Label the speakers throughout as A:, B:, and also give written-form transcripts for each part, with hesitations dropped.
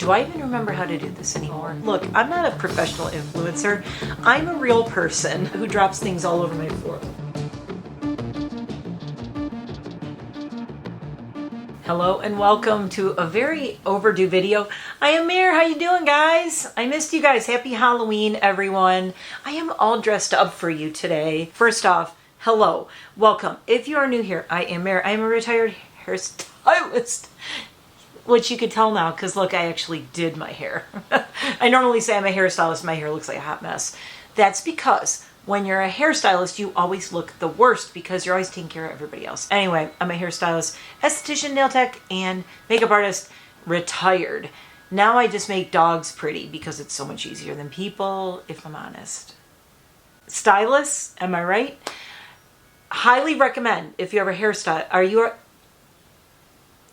A: Do I even remember how to do this anymore? Look, I'm not a professional influencer. I'm a real person who drops things all over my floor. Hello and welcome to a very overdue video. I am Mare. How you doing, guys? I missed you guys. Happy Halloween, everyone. I am all dressed up for you today. First off, hello. Welcome. If you are new here, I am Mare. I am a retired hairstylist. Which you could tell now, because look, I actually did my hair. I normally say I'm a hairstylist, my hair looks like a hot mess. That's because when you're a hairstylist, you always look the worst because you're always taking care of everybody else. Anyway, I'm a hairstylist, esthetician, nail tech, and makeup artist, retired. Now I just make dogs pretty because it's so much easier than people, if I'm honest. Stylists, am I right? Highly recommend if you have a hairstyle.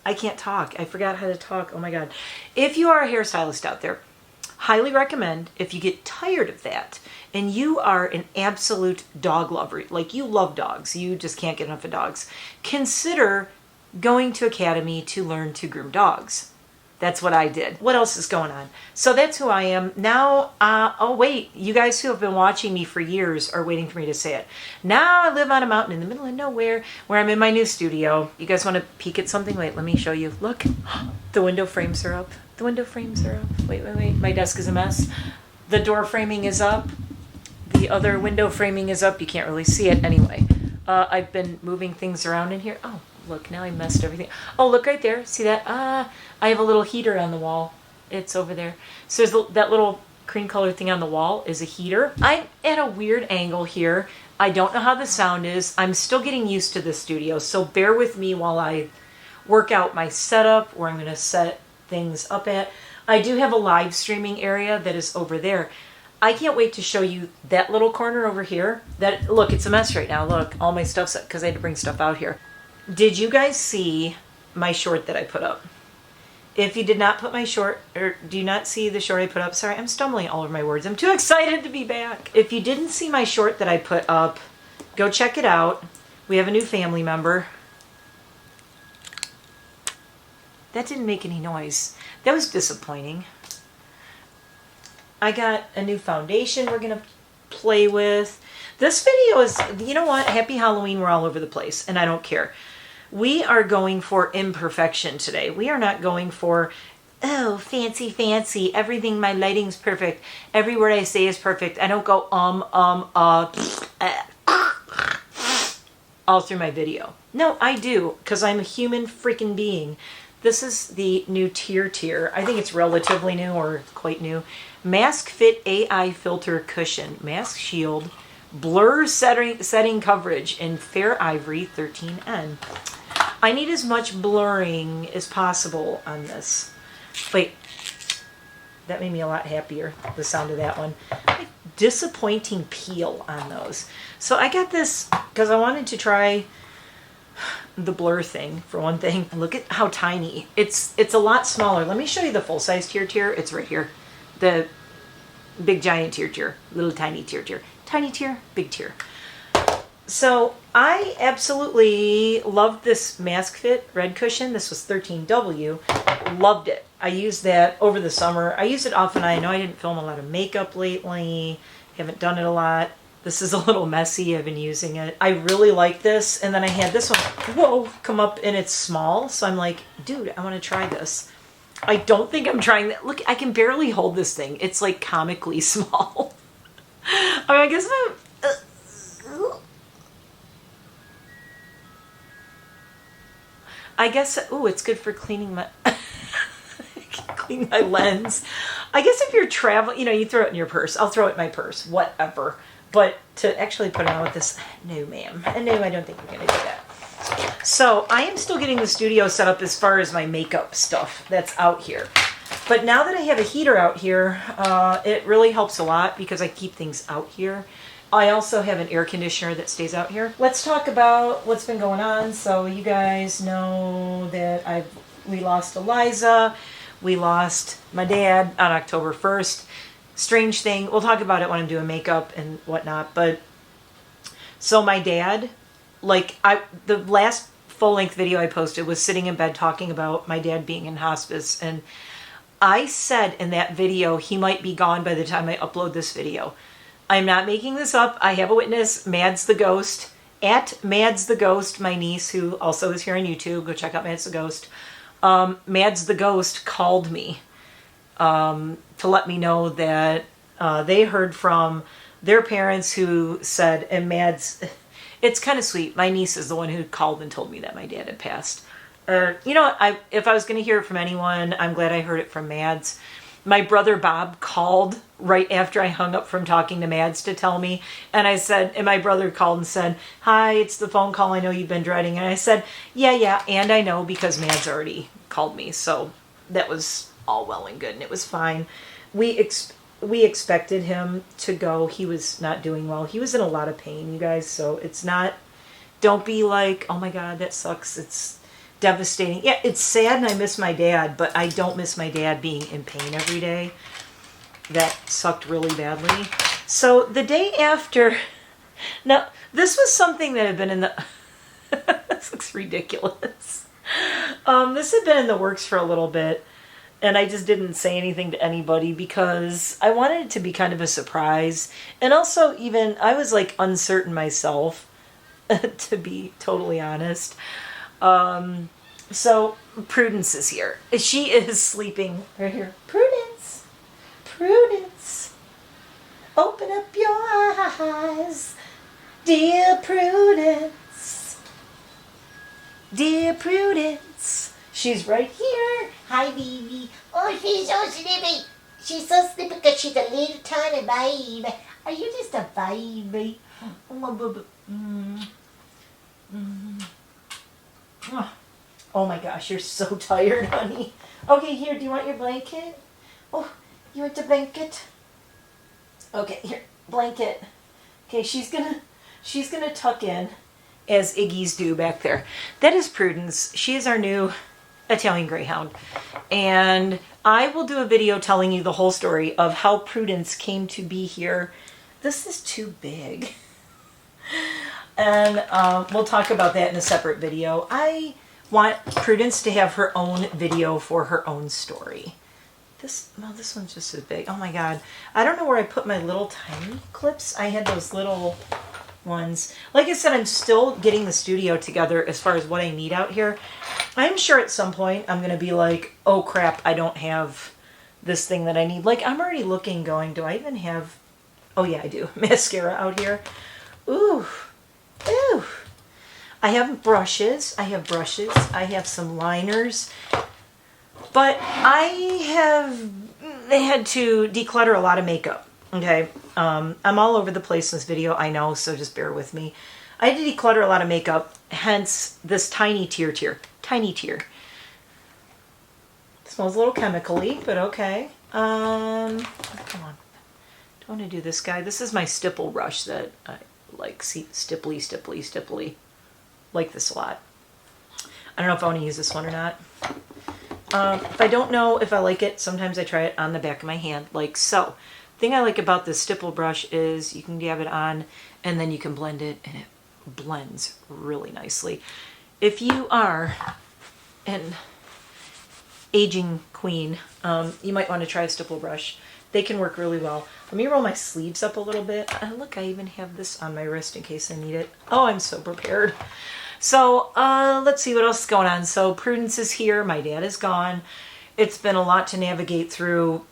A: I can't talk. I forgot how to talk. Oh my God. If you are a hairstylist out there, highly recommend if you get tired of that and you are an absolute dog lover, like you love dogs, you just can't get enough of dogs, consider going to Academy to learn to groom dogs. That's what I did. What else is going on? So that's who I am. Now, oh wait, you guys who have been watching me for years are waiting for me to say it. Now I live on a mountain in the middle of nowhere where I'm in my new studio. You guys want to peek at something? Wait, let me show you. Look, the window frames are up. The window frames are up. Wait. My desk is a mess. The door framing is up. The other window framing is up. You can't really see it anyway. I've been moving things around in here. Oh, look, now I messed everything. Oh, look right there. See that? I have a little heater on the wall. It's over there. So there's that little cream colored thing on the wall is a heater. I'm at a weird angle here. I don't know how the sound is. I'm still getting used to the studio, so bear with me while I work out my setup where I'm going to set things up at. I do have a live streaming area that is over there. I can't wait to show you that little corner over here. Look, it's a mess right now. Look, all my stuff's up because I had to bring stuff out here. Did you guys see my short that I put up? If you did not put my short, or do you not see the short I put up? Sorry, I'm stumbling all over my words. I'm too excited to be back. If you didn't see my short that I put up, go check it out. We have a new family member. That didn't make any noise. That was disappointing. I got a new foundation we're going to play with. This video is, you know what? Happy Halloween. We're all over the place, and I don't care. We are going for imperfection today. We are not going for, oh, fancy, everything, my lighting's perfect. Every word I say is perfect. I don't go, all through my video. No, I do, because I'm a human freaking being. This is the new tier. I think it's relatively new or quite new. Mask Fit AI Filter Cushion. Mask Shield. Blur setting coverage in Fair Ivory 13N. I need as much blurring as possible on this. Wait, that made me a lot happier, the sound of that one. Disappointing peel on those. So I got this because I wanted to try the blur thing for one thing. Look at how tiny. It's a lot smaller. Let me show you the full-size tier. It's right here. The big giant tier. Little tiny tier. Tiny tier, big tier. So I absolutely loved this Mask Fit red cushion. This was 13W. Loved it. I used that over the summer. I use it often. I know I didn't film a lot of makeup lately. Haven't done it a lot. This is a little messy. I've been using it. I really like this. And then I had this one, whoa, come up and it's small. So I'm like, dude, I want to try this. I don't think I'm trying that. Look, I can barely hold this thing. It's like comically small. I guess I'm... I guess, ooh, it's good for cleaning my, clean my lens. I guess if you're traveling, you throw it in your purse. I'll throw it in my purse, whatever. But to actually put it on with this, no ma'am. And no, I don't think we're going to do that. So I am still getting the studio set up as far as my makeup stuff that's out here. But now that I have a heater out here, it really helps a lot because I keep things out here. I also have an air conditioner that stays out here. Let's talk about what's been going on. So you guys know that we lost Eliza. We lost my dad on October 1st. Strange thing. We'll talk about it when I'm doing makeup and whatnot. But so my dad, the last full-length video I posted was sitting in bed talking about my dad being in hospice. And I said in that video he might be gone by the time I upload this video. I'm not making this up. I have a witness, Mads the Ghost, at Mads the Ghost, my niece, who also is here on YouTube. Go check out Mads the Ghost. Mads the Ghost called me to let me know that they heard from their parents who said, and Mads, it's kind of sweet. My niece is the one who called and told me that my dad had passed. You know, if I was going to hear it from anyone, I'm glad I heard it from Mads. My brother Bob called right after I hung up from talking to Mads to tell me. And I said, and my brother called and said, "Hi, it's the phone call I know you've been dreading." And I said, yeah, and I know because Mads already called me. So that was all well and good and it was fine. We expected him to go. He was not doing well. He was in a lot of pain, you guys. So it's not, don't be like, oh my God, that sucks. It's devastating. Yeah, it's sad and I miss my dad, but I don't miss my dad being in pain every day. That sucked really badly. So the day after, now this was something that had been in the, this looks ridiculous. This had been in the works for a little bit and I just didn't say anything to anybody because I wanted it to be kind of a surprise. And also even, I was like uncertain myself, to be totally honest. So Prudence is here. She is sleeping right here. Prudence, Prudence, open up your eyes, dear Prudence, dear Prudence. She's right here.
B: Hi, baby. Oh, she's so sleepy. She's so sleepy because she's a little tiny baby. Are you just a baby? Oh, my baby.
A: Oh my gosh, you're so tired, honey. Okay, here, do you want your blanket? Oh, you want the blanket? Okay, here, blanket. Okay, she's gonna tuck in as Iggy's do back there. That is Prudence. She is our new Italian Greyhound. And I will do a video telling you the whole story of how Prudence came to be here. This is too big. And we'll talk about that in a separate video. I want Prudence to have her own video for her own story. This one's just as big. Oh my God. I don't know where I put my little tiny clips. I had those little ones. Like I said, I'm still getting the studio together as far as what I need out here. I'm sure at some point I'm going to be like, oh crap, I don't have this thing that I need. Like I'm already looking going, do I even have, oh yeah, I do. Mascara out here. Ooh. Ooh. I have brushes. I have some liners. But I have had to declutter a lot of makeup. Okay. I'm all over the place in this video, I know, so just bear with me. I had to declutter a lot of makeup, hence this tiny tear. Tiny tear. It smells a little chemically, but okay. Come on. Don't want to do this guy. This is my stipple brush that I like. See, stipply. Like this a lot. I don't know if I want to use this one or not. If I don't know if I like it, sometimes I try it on the back of my hand, like so. The thing I like about this stipple brush is you can dab it on and then you can blend it and it blends really nicely. If you are an aging queen, you might want to try a stipple brush. They can work really well. Let me roll my sleeves up a little bit. Look, I even have this on my wrist in case I need it. Oh, I'm so prepared. So let's see what else is going on. So Prudence is here. My dad is gone. It's been a lot to navigate through.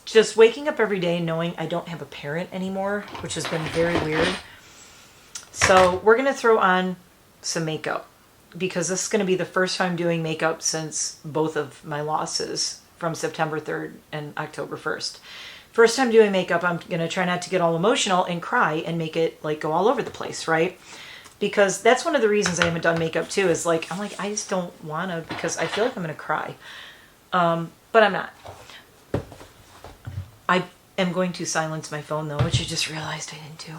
A: Just waking up every day knowing I don't have a parent anymore, which has been very weird. So we're going to throw on some makeup because this is going to be the first time doing makeup since both of my losses from September 3rd and October 1st. First time doing makeup, I'm going to try not to get all emotional and cry and make it like go all over the place, right? Because that's one of the reasons I haven't done makeup too, is like, I'm like, I just don't want to because I feel like I'm going to cry. But I'm not. I am going to silence my phone though, which I just realized I didn't do.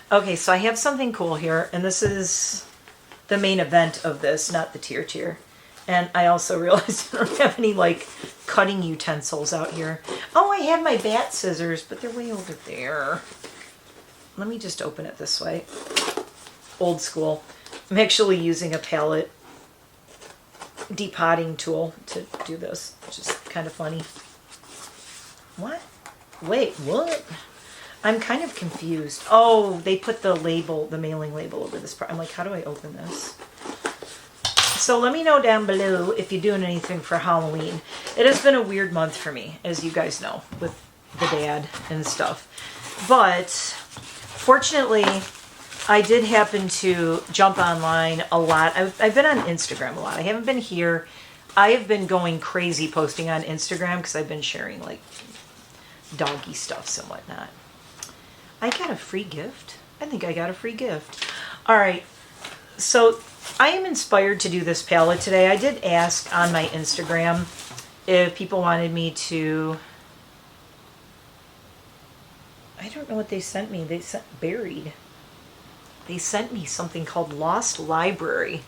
A: Okay, so I have something cool here, and this is the main event of this, not the tear. And I also realized I don't have any like cutting utensils out here. Oh, I have my bat scissors, but they're way over there. Let me just open it this way. Old school. I'm actually using a palette depotting tool to do this, which is kind of funny. What? Wait, what? I'm kind of confused. Oh, they put the label, the mailing label over this part. I'm like, how do I open this? So let me know down below if you're doing anything for Halloween. It has been a weird month for me, as you guys know, with the dad and stuff. But fortunately, I did happen to jump online a lot. I've been on Instagram a lot. I haven't been here. I have been going crazy posting on Instagram because I've been sharing like doggy stuffs and whatnot. I got a free gift. I think I got a free gift. All right. So I am inspired to do this palette today. I did ask on my Instagram if people wanted me to... I don't know what they sent me. They sent Buried. They sent me something called Lost Library.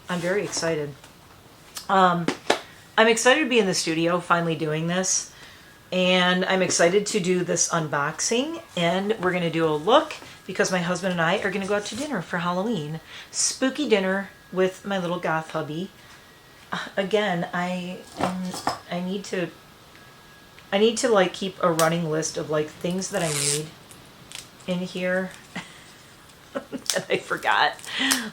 A: I'm very excited. I'm excited to be in the studio finally doing this. And I'm excited to do this unboxing. And we're going to do a look because my husband and I are going to go out to dinner for Halloween. Spooky dinner with my little goth hubby. Again, I need to like keep a running list of like things that I need in here. That I forgot.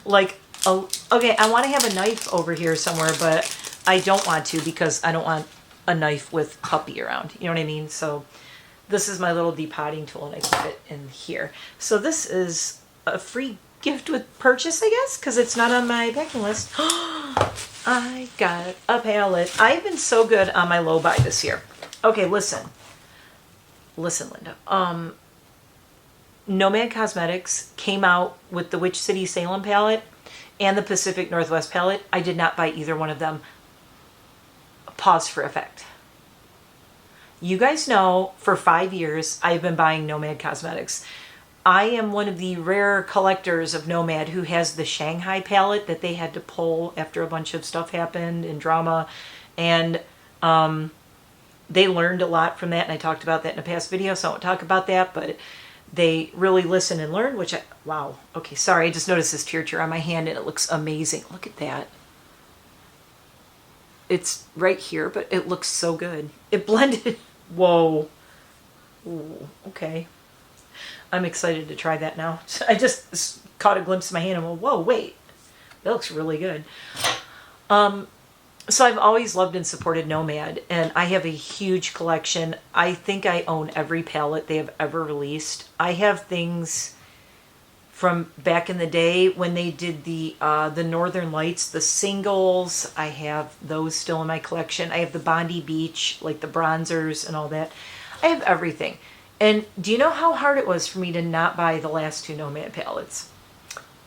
A: Like, oh, okay, I want to have a knife over here somewhere, but I don't want to because I don't want a knife with puppy around. You know what I mean? So this is my little depotting tool and I keep it in here. So this is a free gift with purchase, I guess, because it's not on my packing list. I got a palette. I've been so good on my low buy this year. Okay, listen. Listen, Linda. Nomad Cosmetics came out with the Witch City Salem palette and the Pacific Northwest palette. I did not buy either one of them. Pause for effect. You guys know for 5 years I've been buying Nomad Cosmetics. I am one of the rare collectors of Nomad who has the Shanghai palette that they had to pull after a bunch of stuff happened and drama. And they learned a lot from that, and I talked about that in a past video, so I won't talk about that, but they really listened and learned, which wow. Okay, sorry, I just noticed this tear on my hand, and it looks amazing. Look at that. It's right here, but it looks so good. It blended. Whoa. Ooh, okay. I'm excited to try that now. I just caught a glimpse of my hand and went, whoa, wait. That looks really good. So I've always loved and supported Nomad, and I have a huge collection. I think I own every palette they have ever released. I have things from back in the day when they did the Northern Lights, the singles. I have those still in my collection. I have the Bondi Beach, like the bronzers and all that. I have everything. And do you know how hard it was for me to not buy the last two Nomad palettes?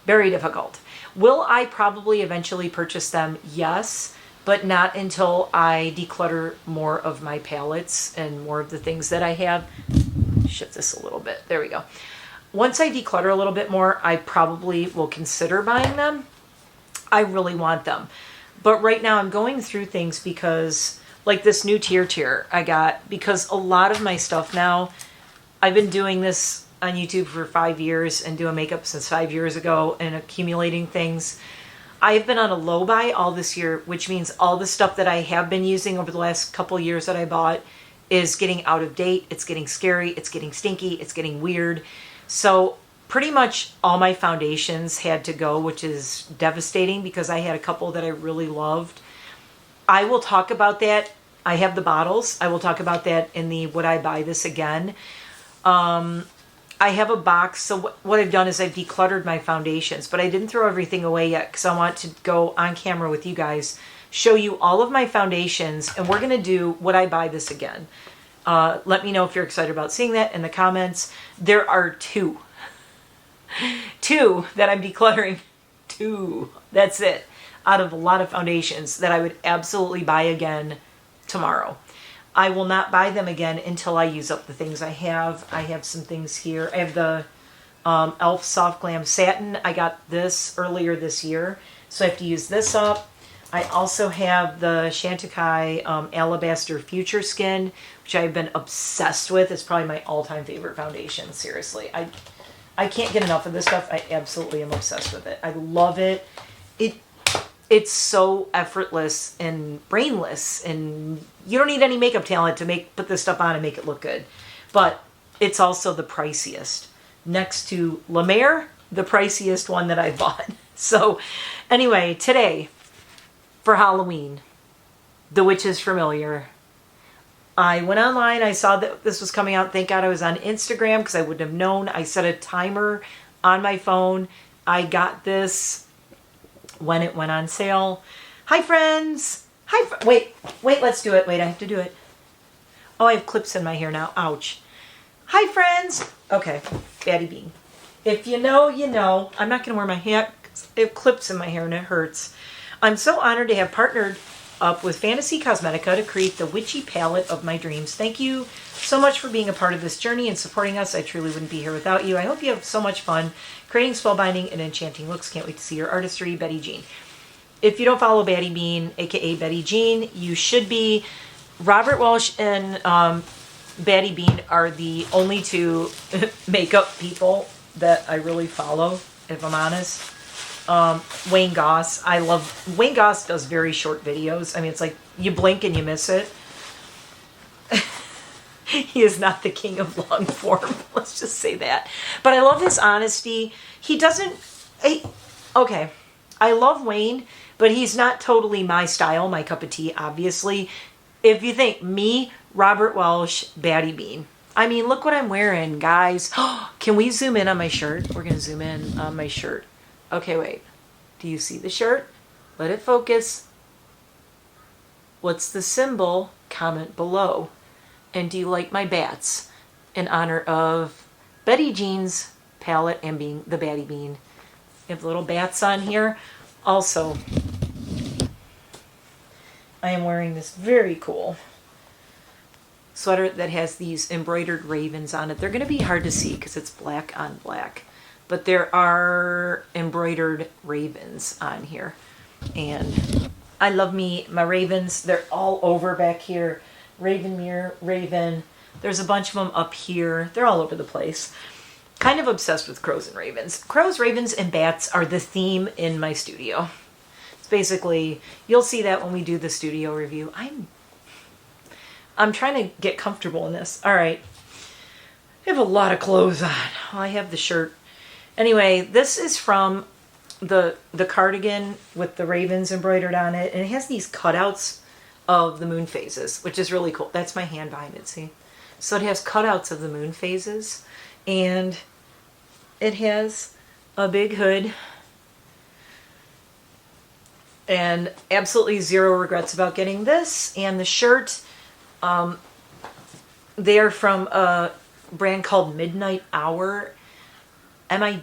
A: Very difficult. Will I probably eventually purchase them? Yes. But not until I declutter more of my palettes and more of the things that I have. Shift this a little bit. There we go. Once I declutter a little bit more, I probably will consider buying them. I really want them. But right now I'm going through things because, like this new tier I got, because a lot of my stuff now, I've been doing this on YouTube for 5 years and doing makeup since 5 years ago and accumulating things. I've been on a low buy all this year, which means all the stuff that I have been using over the last couple years that I bought is getting out of date. It's getting scary. It's getting stinky. It's getting weird. So pretty much all my foundations had to go, which is devastating because I had a couple that I really loved. I will talk about that. I have the bottles. I will talk about that in the Would I Buy This Again? I have a box, so what I've done is I've decluttered my foundations, but I didn't throw everything away yet because I want to go on camera with you guys, show you all of my foundations, and we're going to do Would I Buy This Again? Let me know if you're excited about seeing that in the comments. There are two that I'm decluttering. Two. That's it. Out of a lot of foundations that I would absolutely buy again tomorrow. I will not buy them again until I use up the things I have. I have some things here. I have the e.l.f. Soft Glam Satin. I got this earlier this year, so I have to use this up. I also have the Chantecaille Alabaster Future Skin, which I've been obsessed with. It's probably my all-time favorite foundation, seriously. I can't get enough of this stuff. I absolutely am obsessed with it. I love it. it's so effortless and brainless, and you don't need any makeup talent to put this stuff on and make it look good. But it's also the priciest. Next to La Mer, the priciest one that I bought. So anyway, today for Halloween, the witch is familiar. I went online, I saw that this was coming out. Thank God I was on Instagram because I wouldn't have known. I set a timer on my phone. I got this when it went on sale. Hi, friends. Wait, let's do it. Wait, I have to do it. Oh, I have clips in my hair now. Ouch. Hi, friends. Okay, Batty Bean. If you know, you know. I'm not going to wear my hat because I have clips in my hair and it hurts. I'm so honored to have partnered up with Fantasy Cosmetica to create the witchy palette of my dreams. Thank you so much for being a part of this journey and supporting us. I truly wouldn't be here without you. I hope you have so much fun creating spellbinding and enchanting looks. Can't wait to see your artistry, Betty Jean. If you don't follow Batty Bean, aka Betty Jean, you should be. Robert Walsh and Batty Bean are the only two makeup people that I really follow, if I'm honest. Wayne Goss, Wayne Goss does very short videos. I mean, it's like you blink and you miss it. He is not the king of long form. Let's just say that. But I love his honesty. He doesn't... okay. I love Wayne, but he's not totally my style, my cup of tea, obviously. If you think me, Robert Welsh, Batty Bean. I mean, look what I'm wearing, guys. Can we zoom in on my shirt? We're going to zoom in on my shirt. Okay, wait. Do you see the shirt? Let it focus. What's the symbol? Comment below. And do you like my bats? In honor of Betty Jean's palette and being the Batty Bean. You have little bats on here. Also, I am wearing this very cool sweater that has these embroidered ravens on it. They're going to be hard to see because it's black on black. But there are embroidered ravens on here. And I love my ravens. They're all over back here. Raven mirror, raven. There's a bunch of them up here. They're all over the place. Kind of obsessed with crows and ravens. Crows, ravens, and bats are the theme in my studio. It's basically, you'll see that when we do the studio review. I'm trying to get comfortable in this. All right. I have a lot of clothes on. I have the shirt. Anyway, this is from the cardigan with the ravens embroidered on it. And it has these cutouts of the moon phases, which is really cool. That's my hand behind it, see? So it has cutouts of the moon phases. And it has a big hood. And absolutely zero regrets about getting this. And the shirt, they are from a brand called Midnight Hour. MIDNIGHT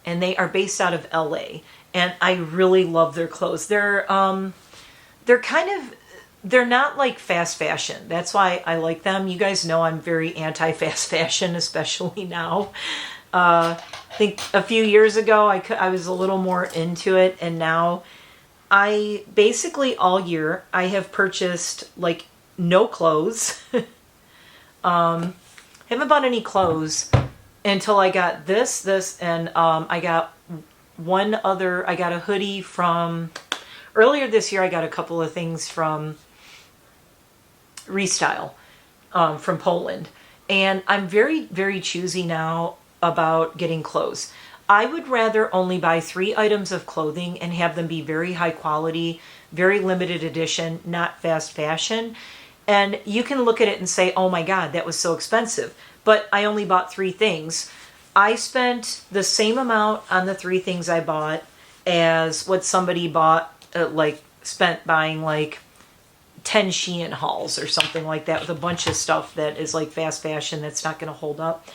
A: and they are based out of LA, and I really love their clothes. They're not like fast fashion. That's why I like them. You guys know I'm very anti-fast fashion, especially now. I think a few years ago I was a little more into it, and now I basically all year I have purchased like no clothes. Haven't bought any clothes until I got this, and I got I got a hoodie from, earlier this year I got a couple of things from Restyle, from Poland. And I'm very, very choosy now about getting clothes. I would rather only buy 3 items of clothing and have them be very high quality, very limited edition, not fast fashion. And you can look at it and say, oh my God, that was so expensive. But I only bought 3 things. I spent the same amount on the 3 things I bought as what somebody bought, spent buying like 10 Shein hauls or something like that, with a bunch of stuff that is like fast fashion that's not going to hold up.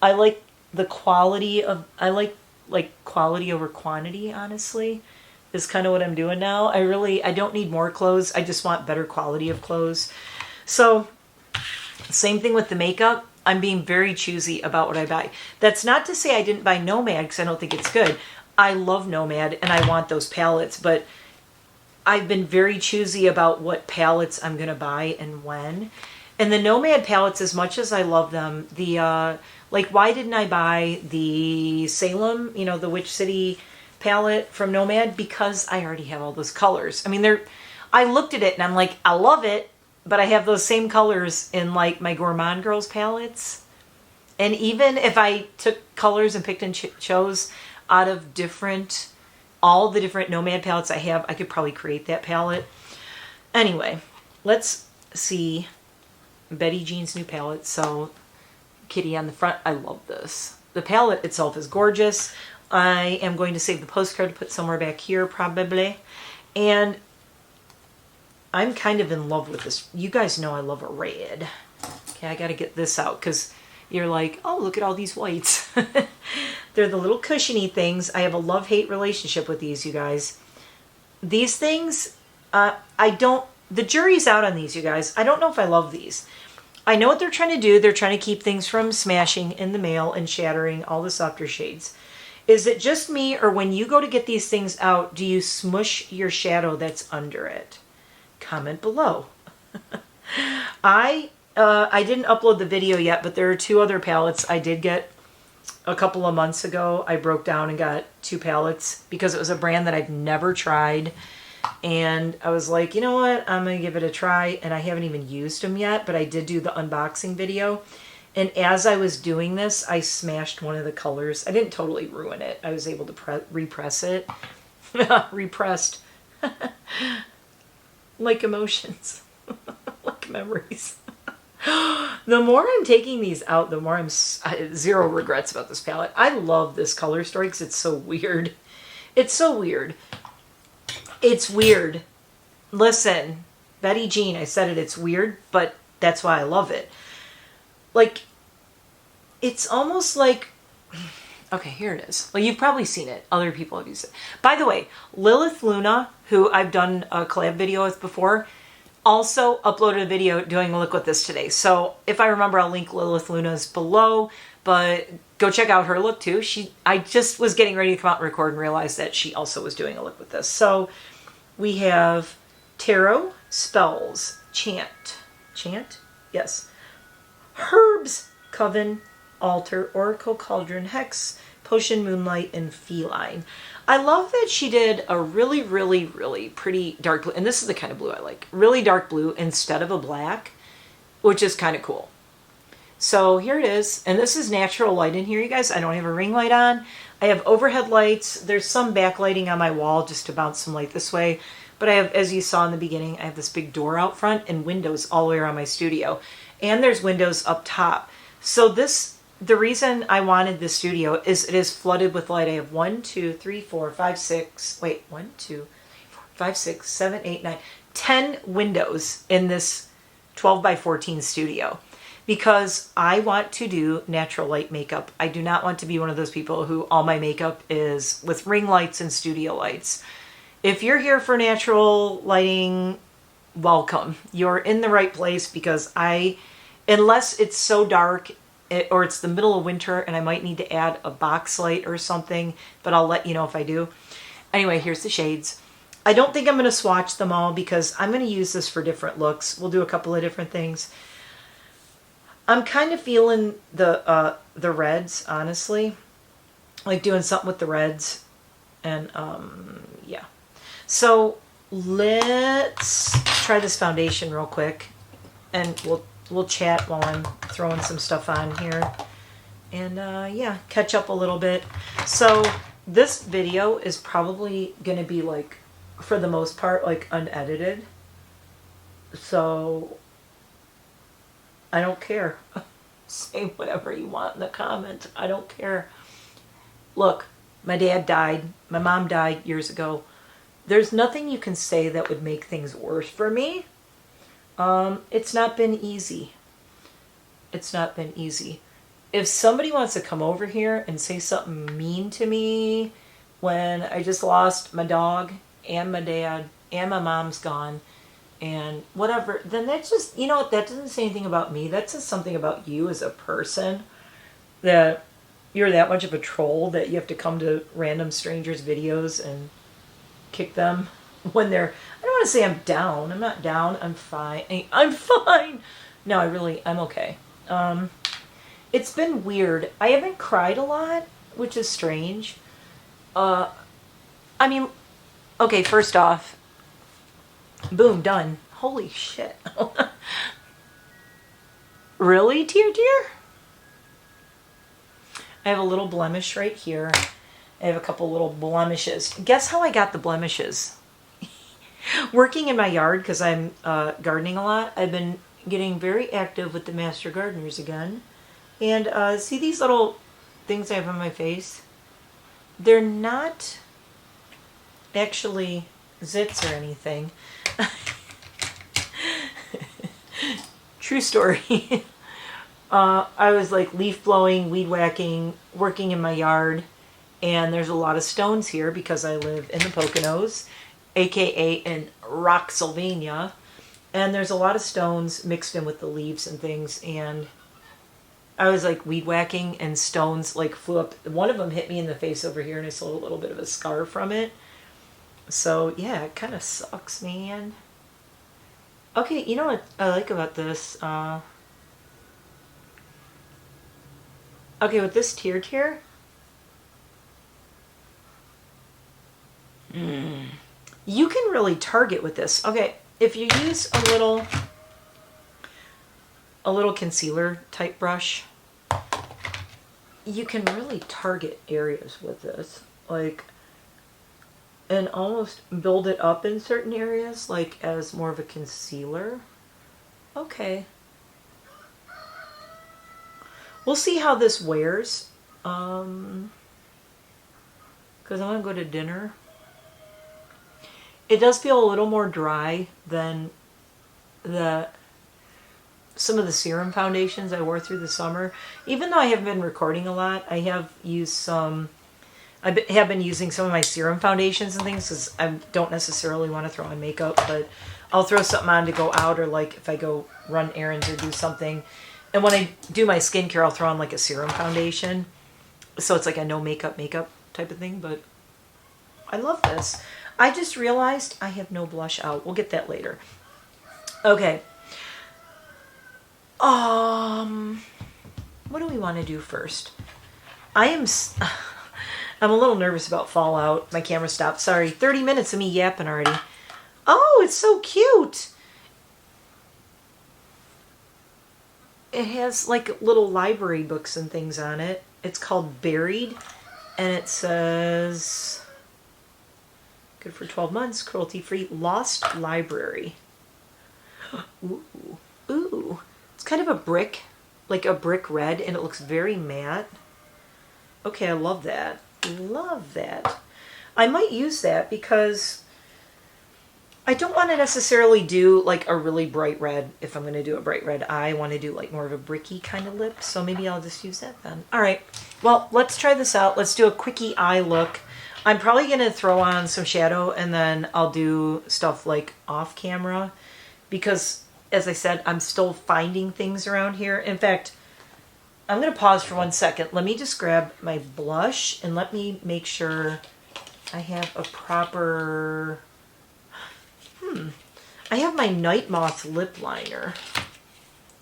A: I like the quality of, I like quality over quantity, honestly, is kind of what I'm doing now. I don't need more clothes. I just want better quality of clothes. So same thing with the makeup. I'm being very choosy about what I buy. That's not to say I didn't buy Nomad because I don't think it's good. I love Nomad and I want those palettes, but I've been very choosy about what palettes I'm going to buy and when. And the Nomad palettes, as much as I love them, like, why didn't I buy the Salem, the Witch City palette from Nomad? Because I already have all those colors. I mean, I looked at it and I'm like, I love it, but I have those same colors in like my Gourmand Girls palettes. And even if I took colors and picked and chose out of all the different Nomad palettes I have, I could probably create that palette. Anyway, let's see Betty Jean's new palette. So kitty on the front, I love this. The palette itself is gorgeous. I am going to save the postcard to put somewhere back here probably. And I'm kind of in love with this. You guys know I love a red. Okay, I got to get this out because you're like, oh, look at all these whites. They're the little cushiony things. I have a love-hate relationship with these, you guys. These things, the jury's out on these, you guys. I don't know if I love these. I know what they're trying to do. They're trying to keep things from smashing in the mail and shattering all the softer shades. Is it just me, or when you go to get these things out, do you smush your shadow that's under it? Comment below. I didn't upload the video yet, but there are 2 other palettes I did get a couple of months ago. I broke down and got 2 palettes because it was a brand that I'd never tried. And I was like, you know what? I'm going to give it a try. And I haven't even used them yet, but I did do the unboxing video. And as I was doing this, I smashed one of the colors. I didn't totally ruin it. I was able to repress it. Repressed. Like emotions. Like memories. The more I'm taking these out, the more zero regrets about this palette. I love this color story because it's so weird. It's so weird. It's weird. Listen, Betty Jean, I said it's weird, but that's why I love it. Like, it's almost like, okay, here it is. Well, you've probably seen it. Other people have used it. By the way, Lilith Luna, who I've done a collab video with before, also uploaded a video doing a look with this today. So if I remember, I'll link Lilith Luna's below, but go check out her look too. I just was getting ready to come out and record and realized that she also was doing a look with this. So we have Tarot, Spells, Chant, yes, Herbs, Coven, Altar, Oracle, Cauldron, Hex, Potion, Moonlight, and Feline. I love that she did a really, really, really pretty dark blue. And this is the kind of blue I like. Really dark blue instead of a black, which is kind of cool. So here it is. And this is natural light in here, you guys. I don't have a ring light on. I have overhead lights. There's some backlighting on my wall just to bounce some light this way. But I have, as you saw in the beginning, I have this big door out front and windows all the way around my studio. And there's windows up top. So the reason I wanted this studio is it is flooded with light. I have 1, 2, 3, 4, 5, 6, wait, 1, 2, 3, 4, 5, 6, 7, 8, 9, 10 windows in this 12 by 14 studio because I want to do natural light makeup. I do not want to be one of those people who all my makeup is with ring lights and studio lights. If you're here for natural lighting, welcome. You're in the right place because unless it's so dark or it's the middle of winter and I might need to add a box light or something, but I'll let you know if I do. Anyway, here's the shades. I don't think I'm going to swatch them all because I'm going to use this for different looks. We'll do a couple of different things. I'm kind of feeling the reds, honestly. Like doing something with the reds. And yeah. So let's try this foundation real quick. And we'll chat while I'm throwing some stuff on here. And yeah, catch up a little bit. So this video is probably going to be like, for the most part, like unedited. So I don't care. Say whatever you want in the comments. I don't care. Look, my dad died. My mom died years ago. There's nothing you can say that would make things worse for me. It's not been easy. It's not been easy. If somebody wants to come over here and say something mean to me when I just lost my dog and my dad and my mom's gone and whatever, then that's just, you know what, that doesn't say anything about me. That says something about you as a person, that you're that much of a troll that you have to come to random strangers' videos and kick them when they're, I don't want to say I'm down. I'm not down. I'm fine. I'm fine. No, I'm okay. It's been weird. I haven't cried a lot, which is strange. I mean, okay, first off, boom, done. Holy shit. Really, tear dear? I have a little blemish right here. I have a couple little blemishes. Guess how I got the blemishes? Working in my yard, because I'm gardening a lot, I've been getting very active with the Master Gardeners again. And see these little things I have on my face? They're not actually zits or anything. True story. I was like leaf blowing, weed whacking, working in my yard, and there's a lot of stones here because I live in the Poconos, aka in Rocksylvania, and there's a lot of stones mixed in with the leaves and things, and I was like weed whacking and stones like flew up. One of them hit me in the face over here and I saw a little bit of a scar from it. So yeah, it kind of sucks, man. Okay, you know what I like about this? Okay, with this tear, you can really target with this. Okay, if you use a little concealer type brush, you can really target areas with this, like, and almost build it up in certain areas, like as more of a concealer. Okay. We'll see how this wears, because I want to go to dinner. It does feel a little more dry than some of the serum foundations I wore through the summer. Even though I haven't been recording a lot, I have used some. I have been using some of my serum foundations and things because I don't necessarily want to throw on makeup, but I'll throw something on to go out, or like if I go run errands or do something. And when I do my skincare, I'll throw on like a serum foundation. So it's like a no makeup type of thing, but I love this. I just realized I have no blush out. We'll get that later. Okay. What do we want to do first? I'm a little nervous about Fallout. My camera stopped. Sorry. 30 minutes of me yapping already. Oh, it's so cute. It has like little library books and things on it. It's called Buried, and it says good for 12 months, cruelty-free, Lost Library. Ooh, ooh. It's kind of a brick, like a brick red, and it looks very matte. Okay, I love that. Love that. I might use that because I don't want to necessarily do like a really bright red. If I'm going to do a bright red, I want to do like more of a bricky kind of lip. So maybe I'll just use that then. All right. Well, let's try this out. Let's do a quickie eye look. I'm probably going to throw on some shadow and then I'll do stuff like off camera because, as I said, I'm still finding things around here. In fact, I'm going to pause for 1 second. Let me just grab my blush and let me make sure I have a proper... I have my Night Moth lip liner.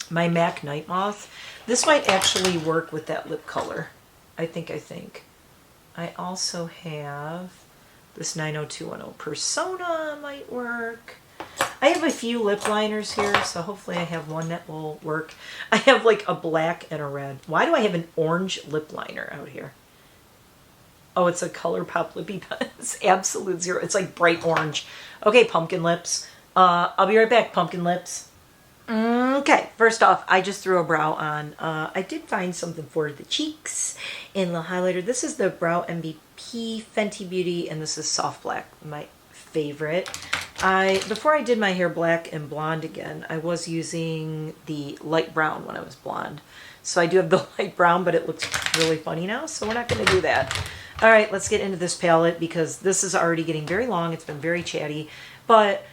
A: My MAC Night Moth. This might actually work with that lip color. I think. I also have this 90210 Persona might work. I have a few lip liners here, so hopefully I have one that will work. I have like a black and a red. Why do I have an orange lip liner out here? Oh, it's a ColourPop lippy pen. It's absolute zero. It's like bright orange. Okay, pumpkin lips. I'll be right back, pumpkin lips. Okay, first off, I just threw a brow on. I did find something for the cheeks in the highlighter. This is the Brow MVP Fenty Beauty, and this is Soft Black, my favorite. Before I did my hair black and blonde again, I was using the light brown when I was blonde. So I do have the light brown, but it looks really funny now, so we're not going to do that. All right, let's get into this palette because this is already getting very long. It's been very chatty. But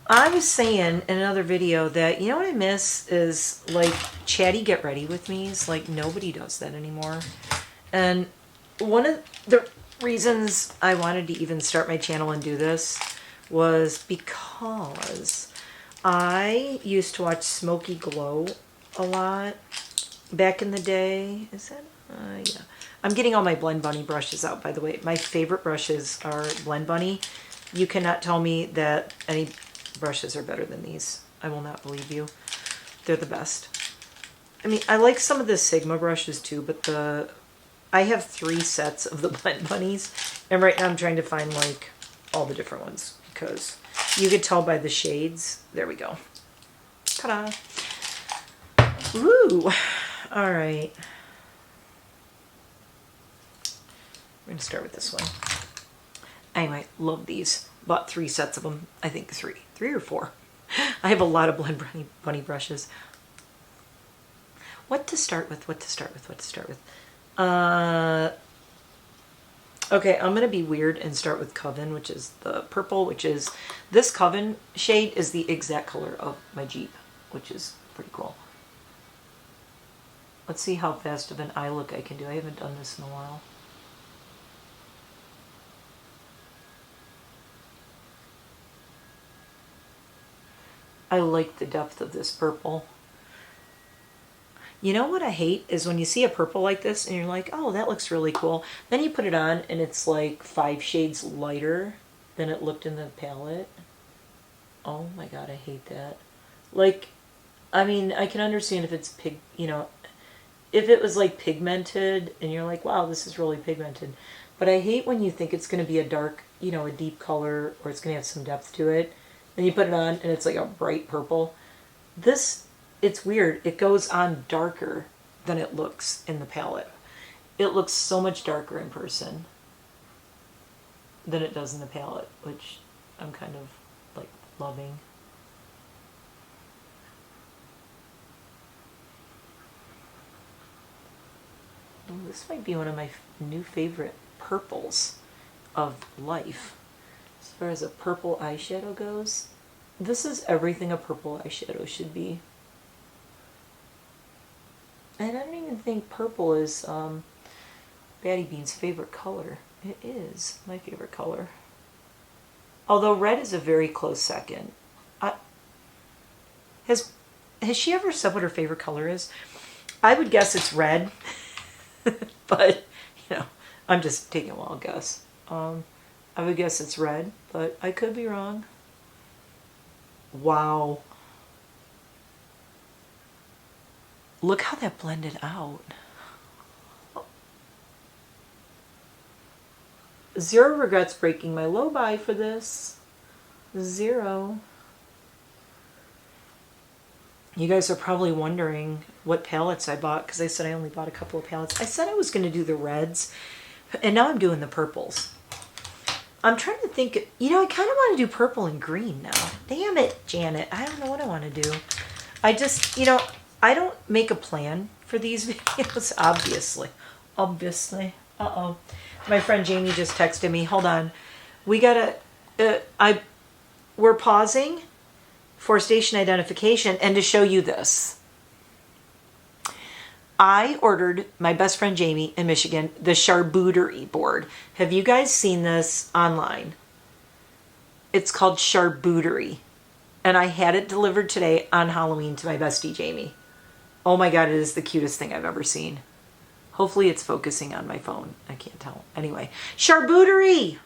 A: I was saying in another video that, you know what I miss is like chatty get ready with me's. Like nobody does that anymore. And one of the reasons I wanted to even start my channel and do this was because I used to watch Smokey Glow a lot back in the day. Is that? Yeah. I'm getting all my Blend Bunny brushes out, by the way. My favorite brushes are Blend Bunny. You cannot tell me that any brushes are better than these. I will not believe you. They're the best. I mean, I like some of the Sigma brushes too, but I have 3 sets of the Blend Bunnies, and right now I'm trying to find like all the different ones because you could tell by the shades. There we go. Ta-da! Ooh! All right. We're going to start with this one. Anyway, love these. Bought 3 sets of them. I think 3 or 4. I have a lot of Blend Bunny brushes. What to start with? Okay, I'm going to be weird and start with Coven, which is the purple, which is... This Coven shade is the exact color of my Jeep, which is pretty cool. Let's see how fast of an eye look I can do. I haven't done this in a while. I like the depth of this purple. You know what I hate is when you see a purple like this and you're like, oh, that looks really cool. Then you put it on and it's like 5 shades lighter than it looked in the palette. Oh my god, I hate that. Like, I mean, I can understand if it's if it was like pigmented and you're like, wow, this is really pigmented. But I hate when you think it's going to be a dark, a deep color, or it's going to have some depth to it. And you put it on and it's like a bright purple. It's weird. It goes on darker than it looks in the palette. It looks so much darker in person than it does in the palette, which I'm kind of like loving. Ooh, this might be one of my new favorite purples of life. As far as a purple eyeshadow goes, this is everything a purple eyeshadow should be. And I don't even think purple is Batty Bean's favorite color. It is my favorite color. Although red is a very close second. Has she ever said what her favorite color is? I would guess it's red. But, I'm just taking a wild guess. I would guess it's red, but I could be wrong. Wow. Look how that blended out. Zero regrets breaking my low buy for this. 0. You guys are probably wondering what palettes I bought because I said I only bought a couple of palettes. I said I was going to do the reds, and now I'm doing the purples. I'm trying to think, I kind of want to do purple and green now. Damn it, Janet. I don't know what I want to do. I just, I don't make a plan for these videos, obviously. Uh-oh. My friend Jamie just texted me. Hold on. We gotta, we're pausing for station identification and to show you this. I ordered my best friend Jamie in Michigan the charcuterie board. Have you guys seen this online? It's called charcuterie. And I had it delivered today on Halloween to my bestie Jamie. Oh my god, it is the cutest thing I've ever seen. Hopefully it's focusing on my phone. I can't tell. Anyway, charcuterie!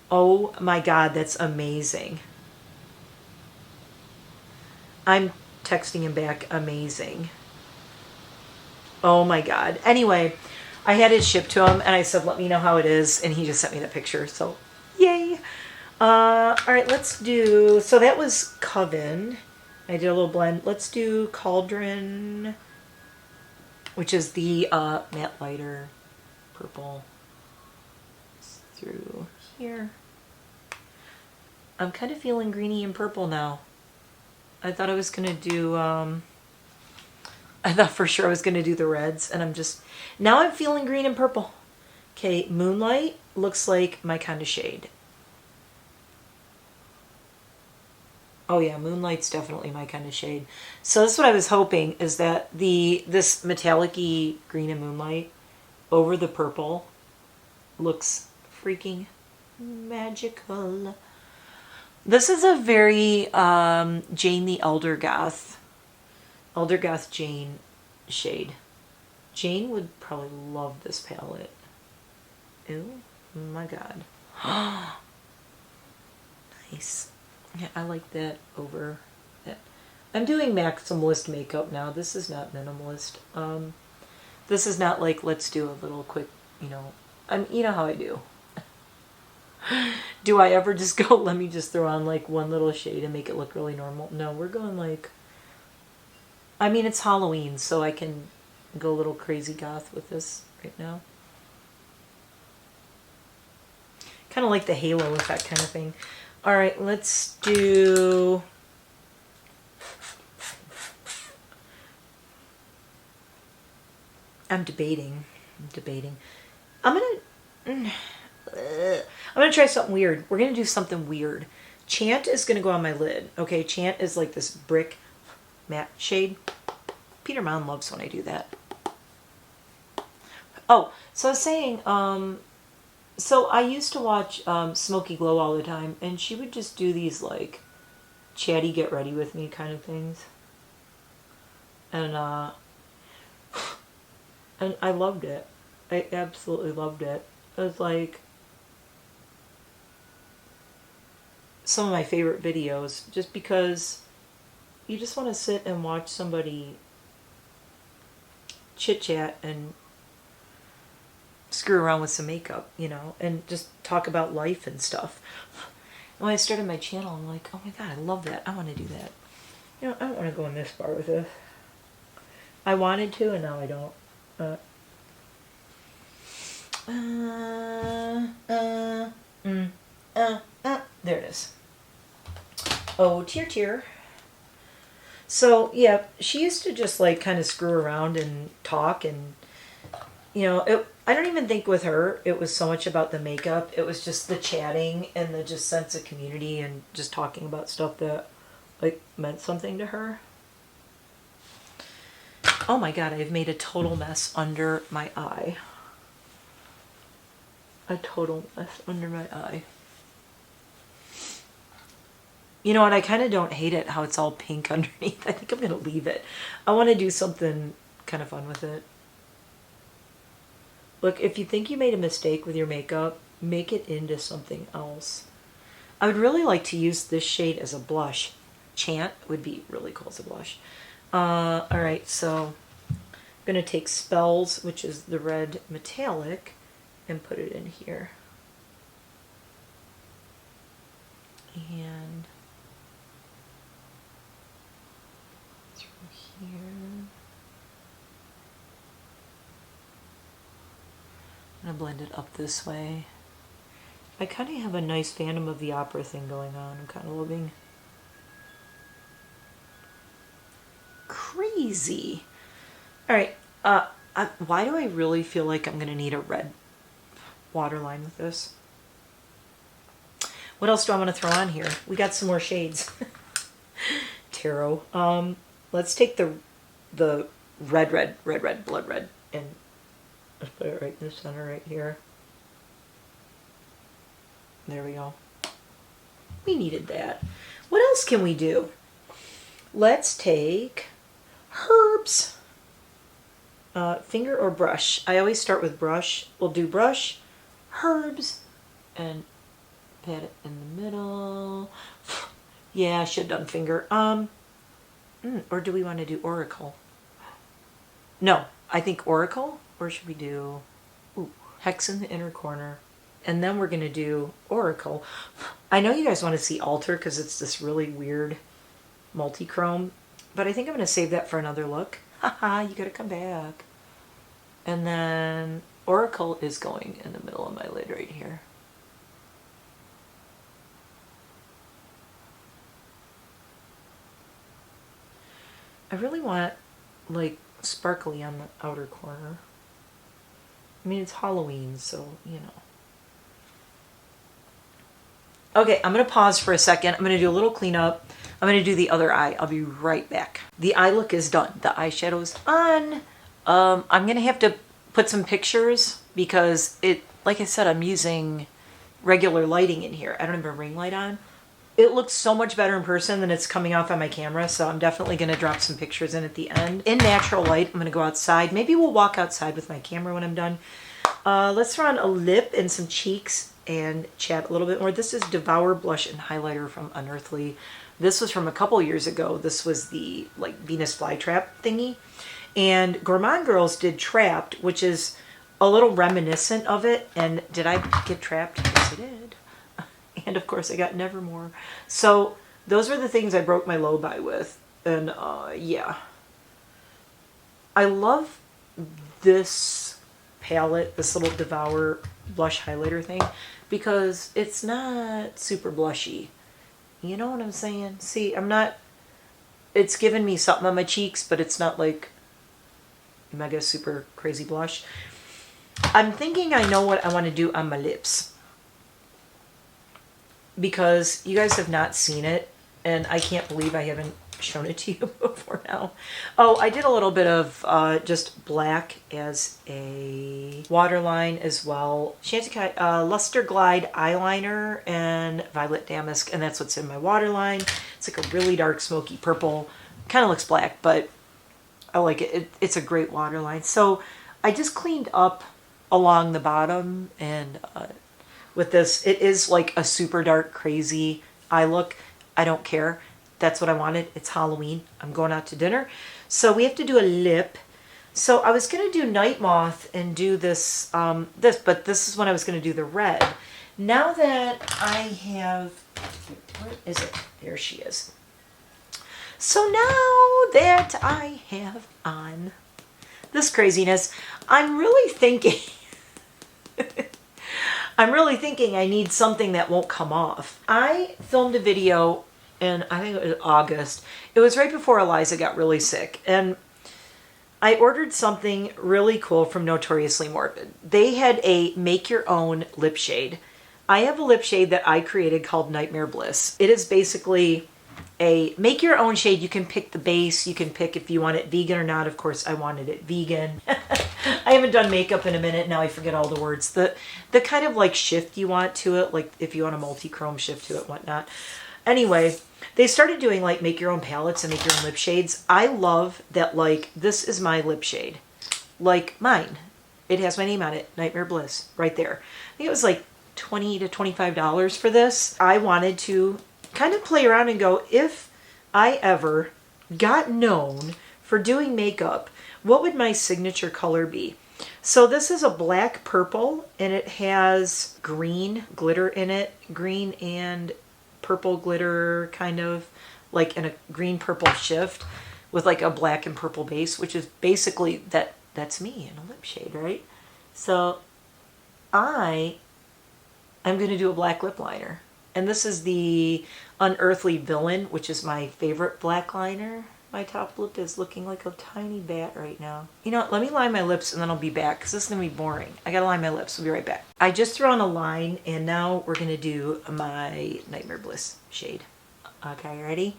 A: Oh my god, that's amazing. I'm texting him back, amazing. Oh my god. Anyway, I had it shipped to him and I said, let me know how it is. And he just sent me that picture. So, yay. All right, let's do, so that was Coven. I did a little blend. Let's do Cauldron, which is the matte lighter purple through here. I'm kind of feeling greeny and purple now. I thought I was going to do, I thought for sure I was going to do the reds, and now I'm feeling green and purple. Okay, Moonlight looks like my kind of shade. Oh yeah, Moonlight's definitely my kind of shade. So that's what I was hoping, is that this metallic-y green and Moonlight over the purple looks freaking magical. This is a very Jane the Elder Goth Eldergoth Jane shade. Jane would probably love this palette. Ooh, my God. Nice. Yeah, I like that over that. I'm doing maximalist makeup now. This is not minimalist. This is not like, let's do a little quick, you know, you know how I do. Do I ever just go, let me just throw on like one little shade and make it look really normal? No, we're going like, I mean, it's Halloween, so I can go a little crazy goth with this right now. Kind of like the halo effect kind of thing. All right, let's do... I'm debating. I'm gonna try something weird. We're gonna do something weird. Chant is gonna go on my lid. Okay, Chant is like this brick matte shade. Peter Mon loves when I do that. Oh, so I was saying, so I used to watch Smokey Glow all the time, and she would just do these like chatty get ready with me kind of things. And I loved it. I absolutely loved it. It was like some of my favorite videos, just because you just want to sit and watch somebody chit chat and screw around with some makeup, you know, and just talk about life and stuff. And when I started my channel, I'm like, oh my God, I love that. I want to do that. You know, I don't want to go in this far with this. I wanted to, and now I don't. There it is. Oh, tear. So, yeah, she used to just, like, kind of screw around and talk, and, you know, I don't even think with her it was so much about the makeup. It was just the chatting and the just sense of community and just talking about stuff that, like, meant something to her. Oh my God, I've made a total mess under my eye. A total mess under my eye. You know what, I kind of don't hate it how it's all pink underneath. I think I'm going to leave it. I want to do something kind of fun with it. Look, if you think you made a mistake with your makeup, make it into something else. I would really like to use this shade as a blush. Chant would be really cool as a blush. Alright, so I'm going to take Spells, which is the red metallic, and put it in here. And through here. I'm going to blend it up this way. I kind of have a nice Phantom of the Opera thing going on. I'm kind of loving. Crazy. All right. Why do I really feel like I'm going to need a red waterline with this? What else do I want to throw on here? We got some more shades. Tarot. Let's take the red, blood red, and let's put it right in the center right here. There we go. We needed that. What else can we do? Let's take herbs. Finger or brush? I always start with brush. We'll do brush, herbs, and pat it in the middle. Yeah, I should have done finger. Or do we want to do Oracle? No, I think Oracle. Or should we do Hex in the inner corner? And then we're going to do Oracle. I know you guys want to see Alter because it's this really weird multi-chrome. But I think I'm going to save that for another look. Haha, you got to come back. And then Oracle is going in the middle of my lid right here. I really want, like, sparkly on the outer corner. I mean, it's Halloween, so, you know. Okay, I'm going to pause for a second. I'm going to do a little cleanup. I'm going to do the other eye. I'll be right back. The eye look is done. The eyeshadow's on. I'm going to have to put some pictures because it, like I said, I'm using regular lighting in here. I don't have a ring light on. It looks so much better in person than it's coming off on my camera, so I'm definitely going to drop some pictures in at the end. In natural light, I'm going to go outside. Maybe we'll walk outside with my camera when I'm done. Let's throw on a lip and some cheeks and chat a little bit more. This is Devour Blush and Highlighter from Unearthly. This was from a couple years ago. This was the like Venus flytrap thingy. And Gourmand Girls did Trapped, which is a little reminiscent of it. And did I get Trapped? Yes, I did. And of course I got Nevermore. So those were the things I broke my low by with. And yeah. I love this palette, this little Devour blush highlighter thing, because it's not super blushy. You know what I'm saying? See, I'm not, it's giving me something on my cheeks, but it's not like mega super crazy blush. I'm thinking I know what I want to do on my lips, because you guys have not seen it, and I can't believe I haven't shown it to you before now. Oh, I did a little bit of just black as a waterline as well. Chanticleer Luster Glide eyeliner and Violet Damask, and that's what's in my waterline. It's like a really dark smoky purple. Kind of looks black, but I like it. It's a great waterline. So I just cleaned up along the bottom, and with this, it is like a super dark, crazy eye look. I don't care. That's what I wanted. It's Halloween. I'm going out to dinner. So we have to do a lip. So I was going to do Night Moth and do this, but this is when I was going to do the red. Now that I have, where is it? There she is. So now that I have on this craziness, I'm really thinking, I need something that won't come off. I filmed a video in, I think it was August. It was right before Eliza got really sick. And I ordered something really cool from Notoriously Morbid. They had a make your own lip shade. I have a lip shade that I created called NiteMare Bliss. It is basically a make your own shade. You can pick the base. You can pick if you want it vegan or not. Of course, I wanted it vegan. I haven't done makeup in a minute. Now I forget all the words. The kind of like shift you want to it, like if you want a multi-chrome shift to it, whatnot. Anyway, they started doing like make your own palettes and make your own lip shades. I love that, like, this is my lip shade. Like mine. It has my name on it, NiteMare Bliss, right there. I think it was like $20 to $25 for this. I wanted to kind of play around and go, if I ever got known for doing makeup, what would my signature color be? So this is a black purple, and it has green glitter in it. Green and purple glitter, kind of like in a green purple shift with like a black and purple base, which is basically that's me in a lip shade, right? So I'm going to do a black lip liner, and this is the Unearthly Villain, which is my favorite black liner. My top lip is looking like a tiny bat right now. You know what? Let me line my lips and then I'll be back, because this is going to be boring. I got to line my lips. We'll be right back. I just threw on a line, and now we're going to do my NiteMare Bliss shade. Okay, ready?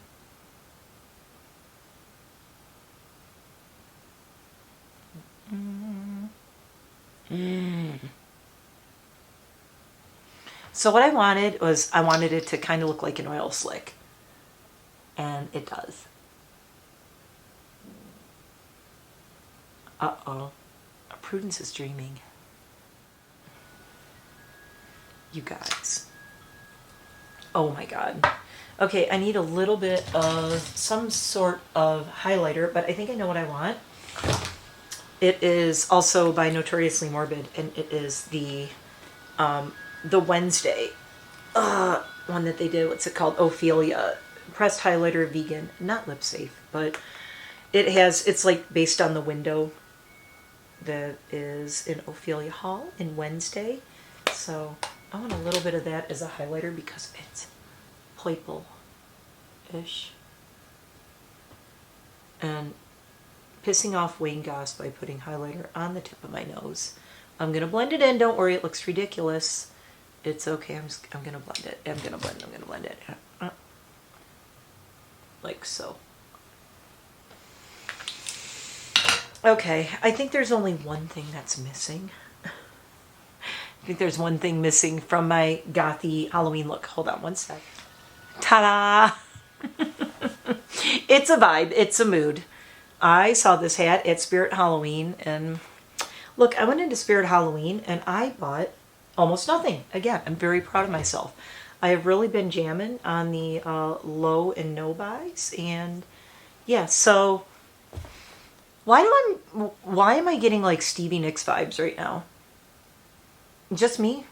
A: So what I wanted was, I wanted it to kind of look like an oil slick. And it does. Uh-oh. Prudence is dreaming. You guys. Oh my God. Okay, I need a little bit of some sort of highlighter, but I think I know what I want. It is also by Notoriously Morbid, and it is the Wednesday one that they did. What's it called? Ophelia. Pressed highlighter, vegan. Not lip safe, but it's like based on the window that is in Ophelia Hall in Wednesday. So I want a little bit of that as a highlighter because it's purple-ish. And pissing off Wayne Goss by putting highlighter on the tip of my nose. I'm going to blend it in. Don't worry, it looks ridiculous. It's okay. I'm going to blend it. I'm going to blend it. Like so. Okay, I think there's only one thing that's missing. I think there's one thing missing from my gothy Halloween look. Hold on one sec. Ta-da! It's a vibe. It's a mood. I saw this hat at Spirit Halloween, and look, I went into Spirit Halloween and I bought almost nothing. Again, I'm very proud of myself. I have really been jamming on the low and no buys, and yeah, so why am I getting like Stevie Nicks vibes right now? Just me?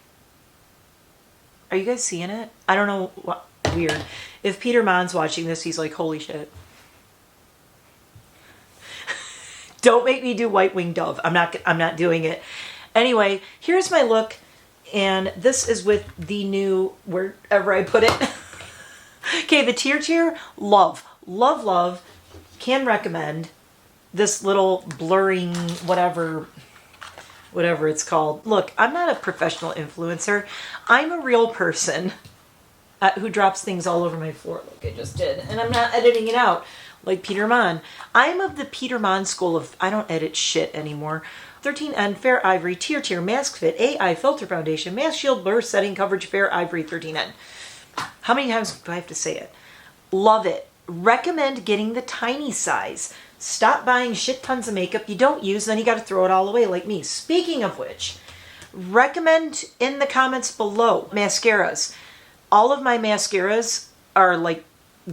A: Are you guys seeing it? I don't know what, weird. If Peter Mon's watching this, he's like, holy shit. Don't make me do White Winged Dove. I'm not doing it. Anyway, here's my look, and this is with the new, wherever I put it. Okay, the Tier, love. Can recommend this little blurring whatever it's called. Look, I'm not a professional influencer. I'm a real person who drops things all over my floor like I just did, and I'm not editing it out like Peter Mon. I'm of the Peter Mon school of I don't edit shit anymore. 13N Fair Ivory Tier Mask Fit AI Filter Foundation Mask Shield Blur Setting Coverage Fair Ivory 13N. How many times do I have to say it? Love it. Recommend getting the tiny size. Stop buying shit tons of makeup you don't use, then you got to throw it all away like me. Speaking of which, recommend in the comments below mascaras. All of my mascaras are like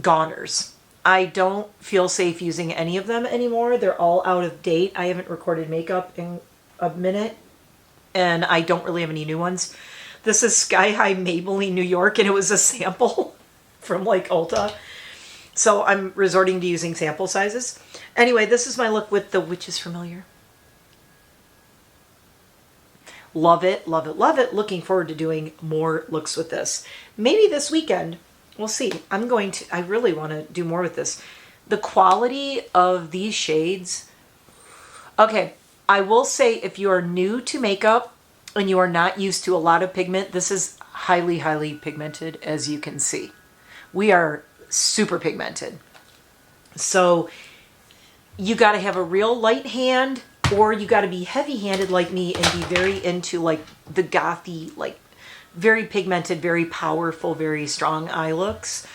A: goners. I don't feel safe using any of them anymore. They're all out of date. I haven't recorded makeup in a minute, and I don't really have any new ones. This is Sky High Maybelline New York, and it was a sample from like Ulta. So I'm resorting to using sample sizes. Anyway, this is my look with the Witch is Familiar. Love it. Looking forward to doing more looks with this. Maybe this weekend. We'll see. I really want to do more with this. The quality of these shades. Okay, I will say if you are new to makeup and you are not used to a lot of pigment, this is highly, highly pigmented, as you can see. We are super pigmented. So you got to have a real light hand, or you got to be heavy-handed like me and be very into like the gothy, like very pigmented, very powerful, very strong eye looks.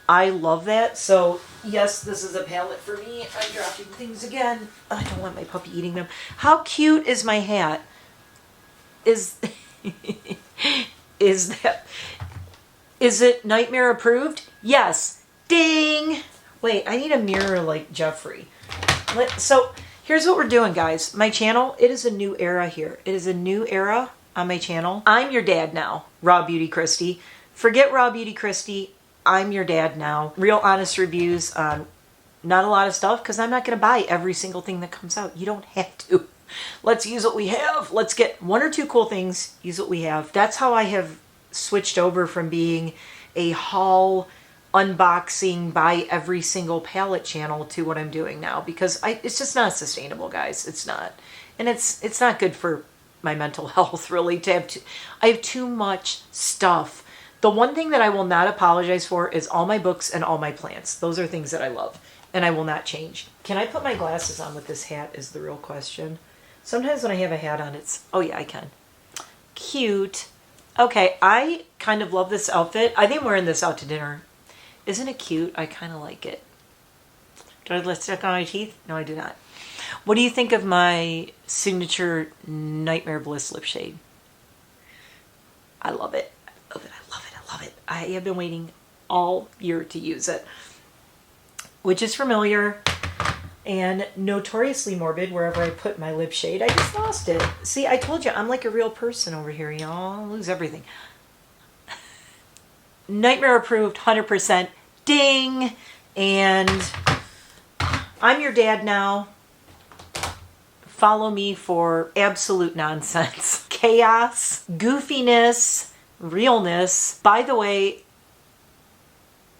A: I love that. So yes, this is a palette for me. I'm dropping things again. I don't want my puppy eating them. How cute is my hat? Is is it NiteMare approved? Yes. Ding! Wait, I need a mirror like Jeffrey. So here's what we're doing, guys. My channel, it is a new era here. It is a new era on my channel. I'm your dad now, Raw Beauty Christy. Forget Raw Beauty Christy. I'm your dad now. Real honest reviews on not a lot of stuff, because I'm not going to buy every single thing that comes out. You don't have to. Let's use what we have. Let's get one or two cool things, use what we have. That's how I have switched over from being a haul unboxing buy every single palette channel to what I'm doing now, because it's just not sustainable, guys. It's not. And it's not good for my mental health, really, to have I have too much stuff. The one thing that I will not apologize for is all my books and all my plants. Those are things that I love, and I will not change. Can I put my glasses on with this hat is the real question. Sometimes when I have a hat on, oh yeah, I can. Cute. Okay, I kind of love this outfit. I think I'm wearing this out to dinner. Isn't it cute? I kind of like it. Do I have lipstick on my teeth? No, I do not. What do you think of my signature NiteMare Bliss lip shade? I love it. I love it. I love it. I love it. I have been waiting all year to use it. Which is familiar and notoriously morbid wherever I put my lip shade. I just lost it. See, I told you, I'm like a real person over here, y'all. I lose everything. NiteMare approved, 100%. Ding! And I'm your dad now. Follow me for absolute nonsense. Chaos, goofiness, realness. By the way,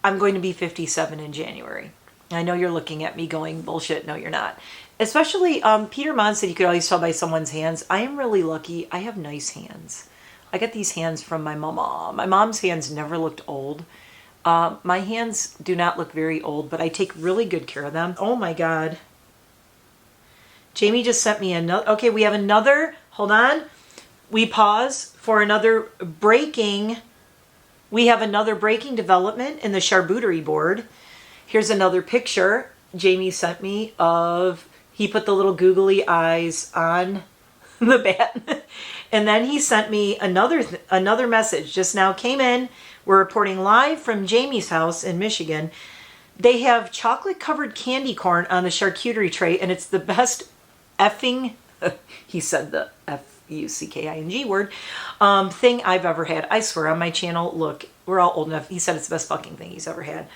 A: I'm going to be 57 in January. I know you're looking at me going, bullshit, no you're not. Especially, Peter Mon said you could always tell by someone's hands. I am really lucky. I have nice hands. I got these hands from my mama. My mom's hands never looked old. My hands do not look very old, but I take really good care of them. Oh my God. Jamie just sent me another. Okay, we have another. Hold on. We pause for another breaking We have another breaking development in the charcuterie board. Here's another picture Jamie sent me of, he put the little googly eyes on the bat. And then he sent me another message just now came in. We're reporting live from Jamie's house in Michigan. They have chocolate covered candy corn on the charcuterie tray, and it's the best effing, he said the F-U-C-K-I-N-G word, thing I've ever had. I swear on my channel, look, we're all old enough. He said it's the best fucking thing he's ever had.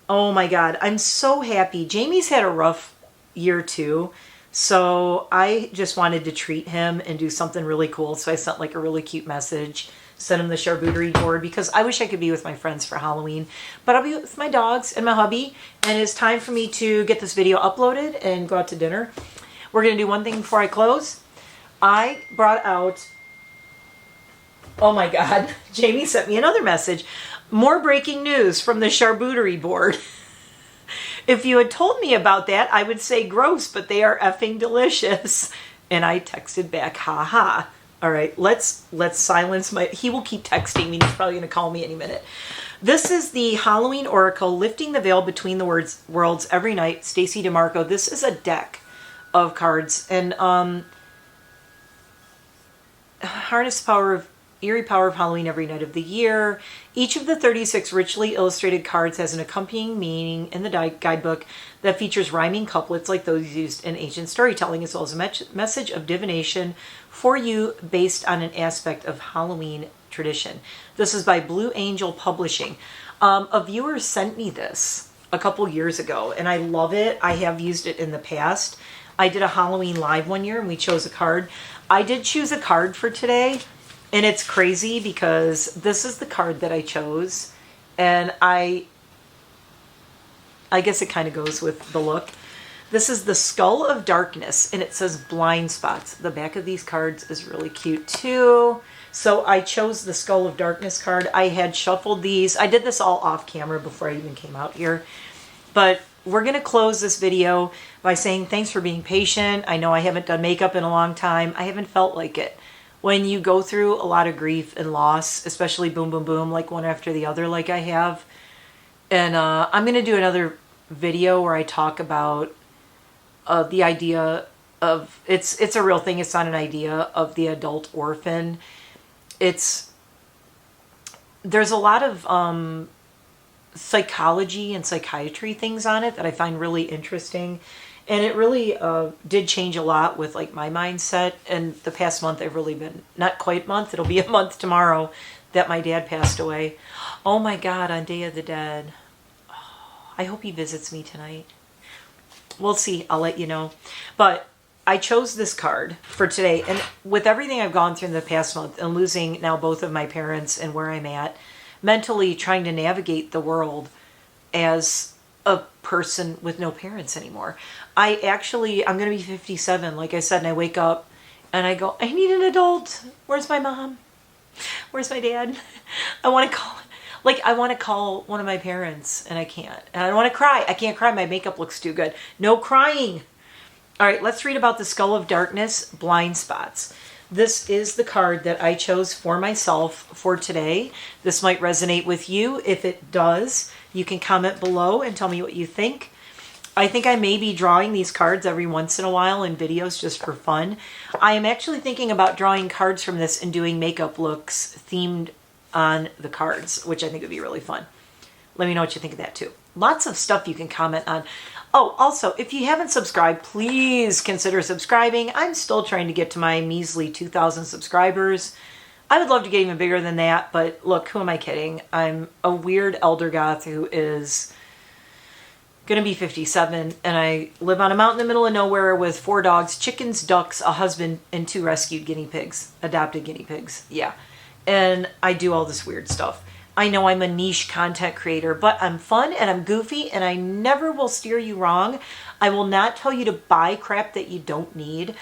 A: Oh my God, I'm so happy. Jamie's had a rough year too. So I just wanted to treat him and do something really cool. So I sent like a really cute message, sent him the charcuterie board because I wish I could be with my friends for Halloween, but I'll be with my dogs and my hubby. And it's time for me to get this video uploaded and go out to dinner. We're going to do one thing before I close. I brought out, oh my God, Jamie sent me another message. More breaking news from the charcuterie board. If you had told me about that, I would say gross, but they are effing delicious. And I texted back, ha ha. All right, let's silence my, he will keep texting me. He's probably going to call me any minute. This is the Halloween Oracle, Lifting the Veil Between the Worlds Every Night, Stacey DeMarco. This is a deck of cards. And harness the eerie power of Halloween every night of the year. Each of the 36 richly illustrated cards has an accompanying meaning in the guidebook that features rhyming couplets like those used in ancient storytelling, as well as a message of divination for you based on an aspect of Halloween tradition. This is by Blue Angel Publishing. A viewer sent me this a couple years ago, and I love it. I have used it in the past. I did a Halloween live one year, and we chose a card. I did choose a card for today. And it's crazy because this is the card that I chose, and I guess it kind of goes with the look. This is the Skull of Darkness, and it says blind spots. The back of these cards is really cute too. So I chose the Skull of Darkness card. I had shuffled these. I did this all off camera before I even came out here. But we're going to close this video by saying thanks for being patient. I know I haven't done makeup in a long time. I haven't felt like it. When you go through a lot of grief and loss, especially boom, boom, boom, like one after the other, like I have. And I'm going to do another video where I talk about the idea of, it's a real thing. It's not an idea of the adult orphan. There's a lot of psychology and psychiatry things on it that I find really interesting. And it really did change a lot with like my mindset. And the past month, I've really been, not quite a month, it'll be a month tomorrow that my dad passed away. Oh my God, on Day of the Dead. Oh, I hope he visits me tonight. We'll see, I'll let you know. But I chose this card for today. And with everything I've gone through in the past month and losing now both of my parents and where I'm at, mentally trying to navigate the world as a person with no parents anymore. I'm going to be 57, like I said, and I wake up and I go, I need an adult. Where's my mom? Where's my dad? I want to call one of my parents and I can't. And I don't want to cry. I can't cry. My makeup looks too good. No crying. All right, let's read about the Skull of Darkness, Blind Spots. This is the card that I chose for myself for today. This might resonate with you. If it does, you can comment below and tell me what you think. I think I may be drawing these cards every once in a while in videos just for fun. I am actually thinking about drawing cards from this and doing makeup looks themed on the cards, which I think would be really fun. Let me know what you think of that too. Lots of stuff you can comment on. Oh, also, if you haven't subscribed, please consider subscribing. I'm still trying to get to my measly 2,000 subscribers. I would love to get even bigger than that, but look, who am I kidding? I'm a weird elder goth who is going to be 57, and I live on a mountain in the middle of nowhere with 4 dogs, chickens, ducks, a husband, and 2 rescued guinea pigs, adopted guinea pigs. Yeah. And I do all this weird stuff. I know I'm a niche content creator, but I'm fun and I'm goofy and I never will steer you wrong. I will not tell you to buy crap that you don't need.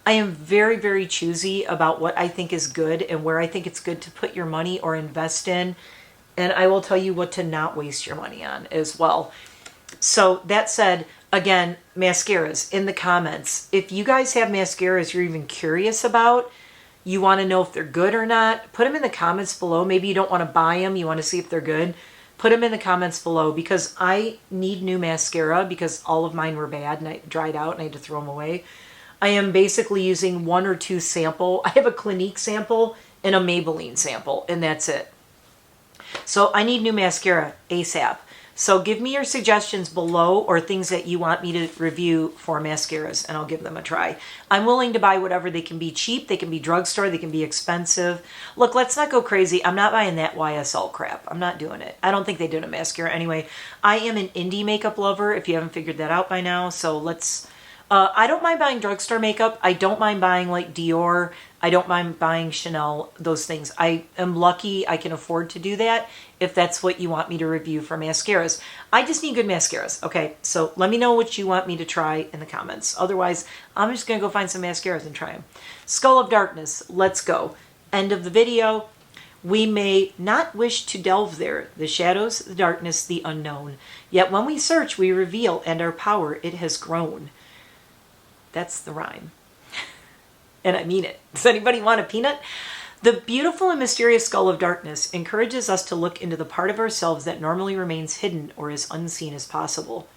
A: I am very, very choosy about what I think is good and where I think it's good to put your money or invest in. And I will tell you what to not waste your money on as well. So that said, again, mascaras in the comments. If you guys have mascaras you're even curious about, you want to know if they're good or not, put them in the comments below. Maybe you don't want to buy them. You want to see if they're good. Put them in the comments below, because I need new mascara because all of mine were bad and I dried out and I had to throw them away. I am basically using 1 or 2 sample. I have a Clinique sample and a Maybelline sample, and that's it. So I need new mascara ASAP. So give me your suggestions below, or things that you want me to review for mascaras, and I'll give them a try. I'm willing to buy whatever. They can be cheap, they can be drugstore, they can be expensive. Look, let's not go crazy. I'm not buying that YSL crap. I'm not doing it. I don't think they did a mascara anyway. I am an indie makeup lover, if you haven't figured that out by now. So let's... I don't mind buying drugstore makeup. I don't mind buying like Dior. I don't mind buying Chanel, those things. I am lucky I can afford to do that if that's what you want me to review for mascaras. I just need good mascaras. Okay, so let me know what you want me to try in the comments. Otherwise, I'm just going to go find some mascaras and try them. Skull of Darkness, let's go. End of the video. We may not wish to delve there, the shadows, the darkness, the unknown. Yet when we search, we reveal, and our power, it has grown. That's the rhyme. And I mean it. Does anybody want a peanut? The beautiful and mysterious Skull of Darkness encourages us to look into the part of ourselves that normally remains hidden or as unseen as possible.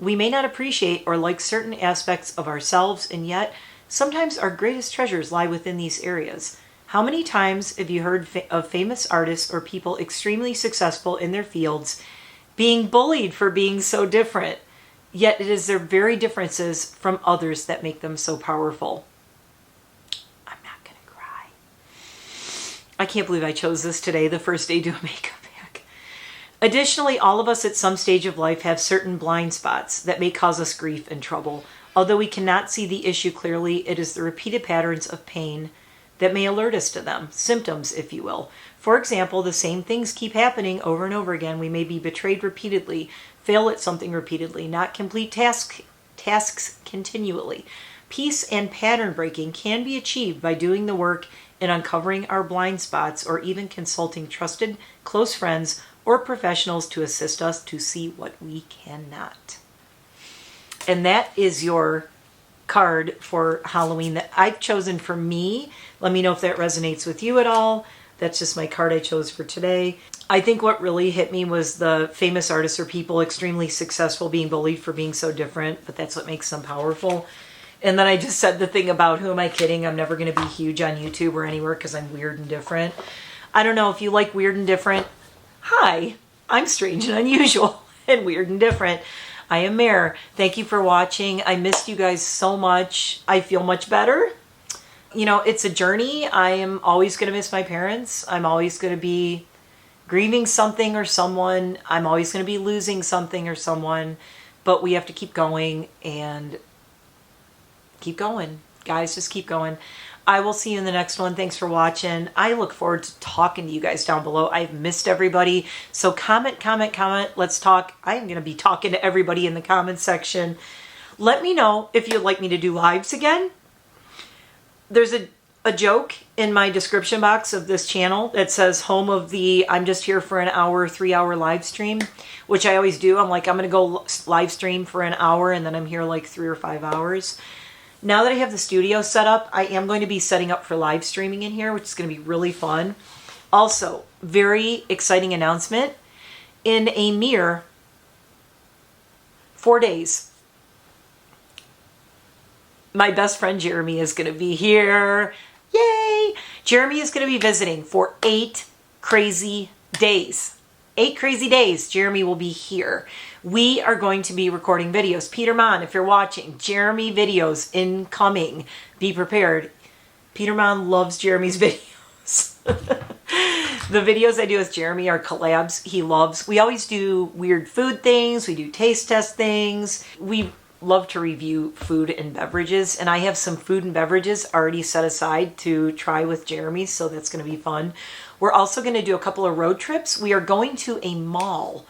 A: We may not appreciate or like certain aspects of ourselves, and yet sometimes our greatest treasures lie within these areas. How many times have you heard of famous artists or people extremely successful in their fields being bullied for being so different? Yet it is their very differences from others that make them so powerful. I'm not going to cry. I can't believe I chose this today, the first day to do a makeup hack. Additionally, all of us at some stage of life have certain blind spots that may cause us grief and trouble. Although we cannot see the issue clearly, it is the repeated patterns of pain that may alert us to them, symptoms, if you will. For example, the same things keep happening over and over again. We may be betrayed repeatedly, fail at something repeatedly, not complete tasks continually. Peace and pattern breaking can be achieved by doing the work in uncovering our blind spots, or even consulting trusted, close friends or professionals to assist us to see what we cannot. And that is your card for Halloween that I've chosen for me. Let me know if that resonates with you at all. That's just my card I chose for today. I think what really hit me was the famous artists or people extremely successful being bullied for being so different, but that's what makes them powerful. And then I just said the thing about, who am I kidding? I'm never going to be huge on YouTube or anywhere because I'm weird and different. I don't know if you like weird and different. Hi, I'm strange and unusual and weird and different. I am Mare. Thank you for watching. I missed you guys so much. I feel much better. You know, it's a journey. I am always going to miss my parents. I'm always going to be grieving something or someone. I'm always going to be losing something or someone. But we have to keep going and keep going. Guys, just keep going. I will see you in the next one. Thanks for watching. I look forward to talking to you guys down below. I've missed everybody. So comment. Let's talk. I am going to be talking to everybody in the comment section. Let me know if you'd like me to do lives again. There's a joke in my description box of this channel that says home of the I'm just here for an hour, 3-hour live stream, which I always do. I'm like, I'm going to go live stream for an hour and then I'm here like 3 or 5 hours. Now that I have the studio set up, I am going to be setting up for live streaming in here, which is going to be really fun. Also, very exciting announcement. In a mere 4 days, my best friend Jeremy is going to be here. Yay! Jeremy is going to be visiting for 8 crazy days. 8 crazy days, Jeremy will be here. We are going to be recording videos. Peter Mon, if you're watching, Jeremy videos incoming. Be prepared. Peter Mon loves Jeremy's videos. The videos I do with Jeremy are collabs he loves. We always do weird food things. We do taste test things. We love to review food and beverages, and I have some food and beverages already set aside to try with Jeremy, so that's going to be fun. We're also going to do a couple of road trips. We are going to a mall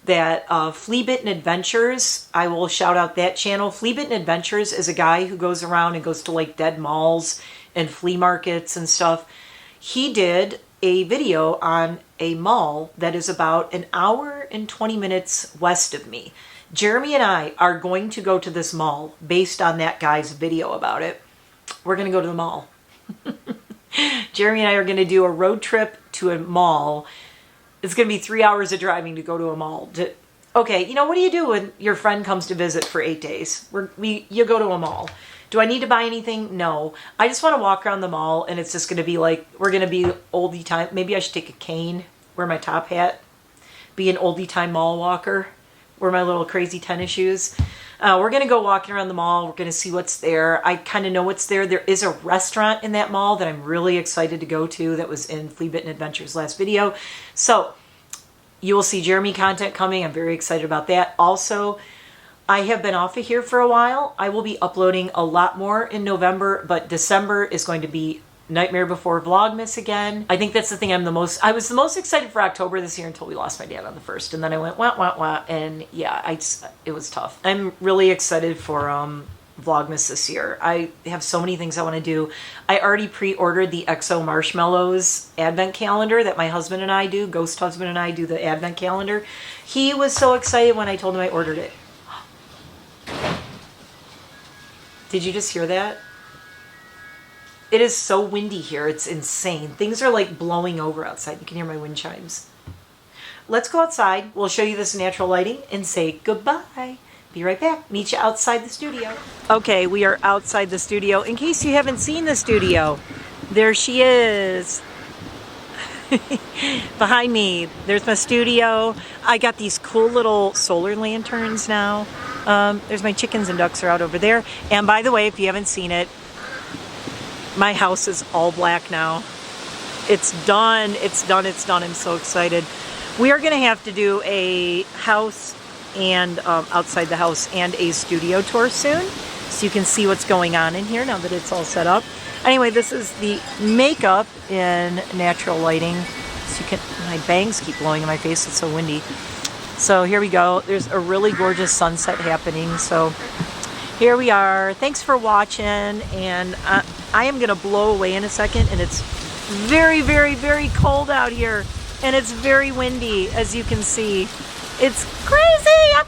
A: that Flea Bitten Adventures, I will shout out that channel. Flea Bitten Adventures is a guy who goes around and goes to like dead malls and flea markets and stuff. He did a video on a mall that is about an hour and 20 minutes west of me. Jeremy and I are going to go to this mall based on that guy's video about it. We're going to go to the mall. Jeremy and I are going to do a road trip to a mall. It's going to be 3 hours of driving to go to a mall. Okay, you know, what do you do when your friend comes to visit for 8 days? You go to a mall. Do I need to buy anything? No. I just want to walk around the mall, and it's just going to be like, we're going to be oldie time. Maybe I should take a cane, wear my top hat, be an oldie time mall walker, wear my little crazy tennis shoes. We're going to go walking around the mall. We're going to see what's there. I kind of know what's there. There is a restaurant in that mall that I'm really excited to go to that was in Flea Bitten Adventures last video. So you will see Jeremy content coming. I'm very excited about that. Also, I have been off of here for a while. I will be uploading a lot more in November, but December is going to be Nightmare Before Vlogmas again. I think that's the thing I was the most excited for October this year until we lost my dad on the 1st. And then I went, wah, and yeah, it was tough. I'm really excited for Vlogmas this year. I have so many things I want to do. I already pre-ordered the XO Marshmallows advent calendar that my husband and I do. Ghost husband and I do the advent calendar. He was so excited when I told him I ordered it. Did you just hear that? It is so windy here. It's insane. Things are like blowing over outside. You can hear my wind chimes. Let's go outside. We'll show you this natural lighting and say goodbye. Be right back. Meet you outside the studio. Okay, we are outside the studio. In case you haven't seen the studio, there she is. Behind me, there's my studio. I got these cool little solar lanterns now. There's my chickens and ducks are out over there. And by the way, if you haven't seen it, my house is all black now. It's done. It's done. It's done. I'm so excited. We are going to have to do a house and outside the house and a studio tour soon, so you can see what's going on in here now that it's all set up. Anyway, this is the makeup in natural lighting. So you can, my bangs keep blowing in my face. It's so windy. So here we go. There's a really gorgeous sunset happening. So here we are. Thanks for watching. And I am going to blow away in a second. And it's very, very, very cold out here. And it's very windy, as you can see. It's crazy. I'm